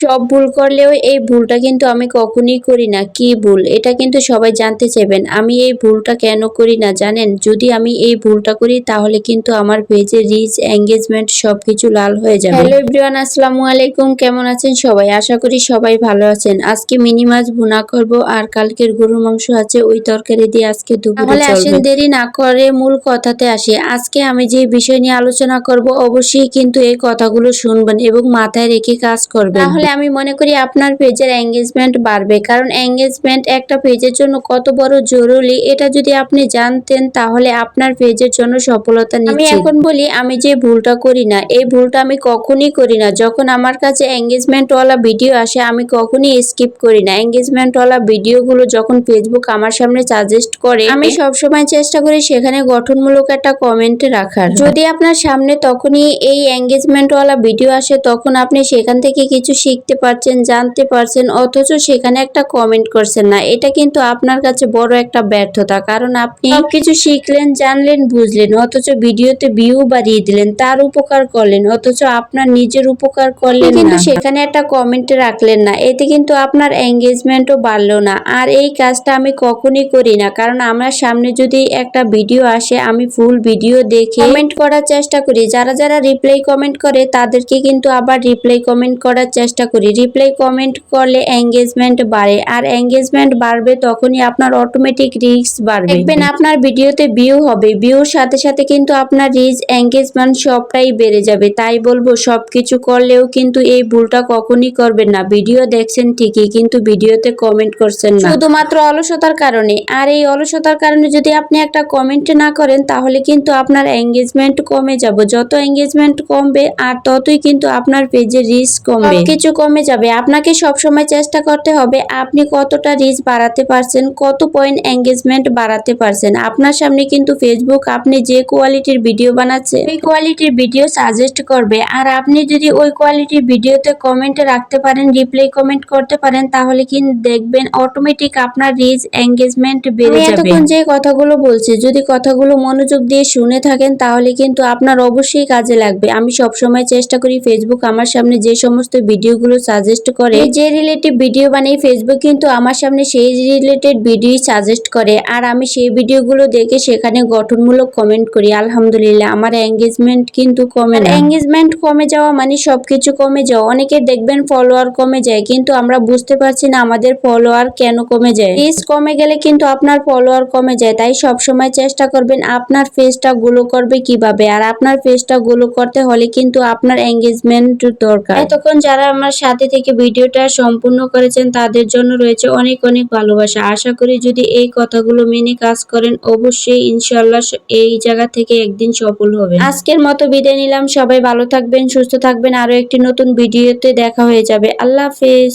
সব ভুল করলেও এই ভুলটা কিন্তু আমি কখনোই করি না। কি ভুল? এটা কিন্তু সবাই জানতে চাইবেন। আমি এই ভুলটা কেন করি না জানেন? যদি আমি এই ভুলটা করি তাহলে কিন্তু আমার পেজের রিচ, এনগেজমেন্ট সবকিছু লাল হয়ে যাবে। হ্যালো এভরিওয়ান, আসসালামু আলাইকুম। কেমন আছেন সবাই? আশা করি সবাই ভালো আছেন। আজকে মিনি মাছ ভুনা করব আর কালকের গরুর মাংস আছে, ওই তরকারি দিয়ে আজকে দুপুরে চলবে। তাহলে আসেন দেরি না করে মূল কথাতে আসি। আজকে আমি যে বিষয় নিয়ে আলোচনা করব অবশ্যই কিন্তু এই কথাগুলো শুনবেন এবং মাথায় রেখে কাজ করবেন। তাহলে আমি মনে করি আপনার পেজের এঙ্গেজমেন্ট বাড়বে, কারণ এঙ্গেজমেন্ট একটা পেজের জন্য কত বড় জরুরি এটা যদি আপনি জানতেন তাহলে আপনার পেজের জন্য সফলতা নিশ্চিত। আমি এখন বলি আমি যে ভুলটা করি না, এই ভুলটা আমি কখনই করি না। যখন আমার কাছে এঙ্গেজমেন্টওয়ালা ভিডিও আসে আমি কখনই স্কিপ করি না। এঙ্গেজমেন্টওয়ালা ভিডিওগুলো যখন ফেসবুক আমার সামনে সাজেস্ট করে আমি সবসময় চেষ্টা করি সেখানে গঠনমূলক একটা কমেন্ট রাখার। যদি আপনার সামনে তখনই এই এঙ্গেজমেন্টওয়ালা ভিডিও আসে তখন আপনি সেখান থেকে কিছু শিখতে পারছেন, জানতে পারছেন, অথচ সেখানে একটা কমেন্ট করছেন না, এটা কিন্তু আপনার কাছে বড় একটা ব্যর্থতা। কারণ আপনি সবকিছু শিখলেন, জানলেন, বুঝলেন, অথচ ভিডিওতে ভিউ বাড়িয়ে দিলেন, তার উপকার করলেন, অথচ আপনার নিজের উপকার করলেন কিন্তু সেখানে একটা কমেন্ট রাখলেন না। এতে কিন্তু আপনার এঙ্গেজমেন্টও বাড়লো না। আর এই কাজটা আমি কখনই করি না, কারণ আমার সামনে যদি একটা ভিডিও আসে আমি ফুল ভিডিও দেখে কমেন্ট করার চেষ্টা করি। যারা যারা রিপ্লাই কমেন্ট করে তাদেরকে কিন্তু আবার রিপ্লাই কমেন্ট করার চেষ্টা করি। রিপ্লাই কমেন্ট করলে এঙ্গেজমেন্ট বাড়ে, আর এঙ্গেজমেন্ট বাড়বে তখনই আপনার অটোমেটিক রিচ বাড়বে। দেখবেন আপনার ভিডিওতে ভিউ হবে, ভিউর সাথে সাথে কিন্তু আপনার রিচ, এঙ্গেজমেন্ট সবটাই বেড়ে যাবে। তাই বলবো সবকিছু করলেও কিন্তু এই ভুলটা কখনই করবেন না। ভিডিও দেখছেন ঠিকই কিন্তু ভিডিওতে কমেন্ট করছেন না, শুধুমাত্র অলসতার কারণে। আর এই অলসতার কারণে যদি আপনি একটা কমেন্ট না করেন তাহলে কিন্তু আপনার এঙ্গেজমেন্ট কমে যাবে। যত এঙ্গেজমেন্ট কমবে আর ততই কিন্তু আপনার পেজের রিচ কমবে, কিছু কমে যাবে। আপনাকে সবসময় চেষ্টা করতে হবে আপনি কতটা রিচ বাড়াতে পারছেন, কত পয়েন্ট এঙ্গেজমেন্ট বাড়াতে পারছেন। আপনার সামনে কিন্তু ফেসবুক আপনি যে কোয়ালিটির ভিডিও বানাচ্ছেন ওই কোয়ালিটির ভিডিও সাজেস্ট করবে। আর আপনি যদি ওই কোয়ালিটির ভিডিওতে কমেন্ট রাখতে পারেন, রিপ্লাই কমেন্ট করতে পারেন, তাহলে কিন্তু দেখবেন অটোমেটিক আপনার রিচ, এঙ্গেজমেন্ট বেড়ে যাবে। এতক্ষণ যে কথাগুলো বলছি যদি কথাগুলো মনোযোগ দিয়ে শুনে থাকেন তাহলে কিন্তু আপনার অবশ্যই কাজে লাগবে। আমি সবসময় চেষ্টা করি ফেসবুক আমার সামনে যে সমস্ত ভিডিওগুলো সাজেস্ট করে, যে রিলেটিভ ভিডিও বানাই ফেসবুক কিন্তু আমার সামনে সেই রিলেটেড ভিডিও সাজেস্ট করে, আর আমি সেই ভিডিওগুলো দেখে সেখানে গঠনমূলক কমেন্ট করি। আলহামদুলিল্লাহ আমার এঙ্গেজমেন্ট কিন্তু কমে না। এঙ্গেজমেন্ট কমে যাওয়া মানে সবকিছু কমে যাওয়া। অনেকে দেখবেন ফলোয়ার কমে যায় কিন্তু আমরা বুঝতে পারছি না আমাদের ফলোয়ার কেন কমে যায়। রিচ কমে গেলে কিন্তু আপনার ফলোয়ার কমে যায়। তাই সবসময় চেষ্টা করবেন আপনার পেজটা গ্লো করবে কিভাবে, আর আপনার পেজটা গ্লো করতে হলে কিন্তু আপনার এঙ্গেজমেন্ট দরকার। এতক্ষণ যারা আমার সাথে থেকে ভিডিওটা সম্পূর্ণ করেছেন তাদের জন্য রয়েছে অনেক অনেক ভালোবাসা। আশা করি যদি এই কথাগুলো মেনে কাজ করেন অবশ্যই ইনশাআল্লাহ এই জায়গা থেকে একদিন সফল হবে। আজকের মতো বিদায় নিলাম। সবাই ভালো থাকবেন, সুস্থ থাকবেন। আরো একটি নতুন ভিডিওতে দেখা হয়ে যাবে। আল্লাহ হাফেজ।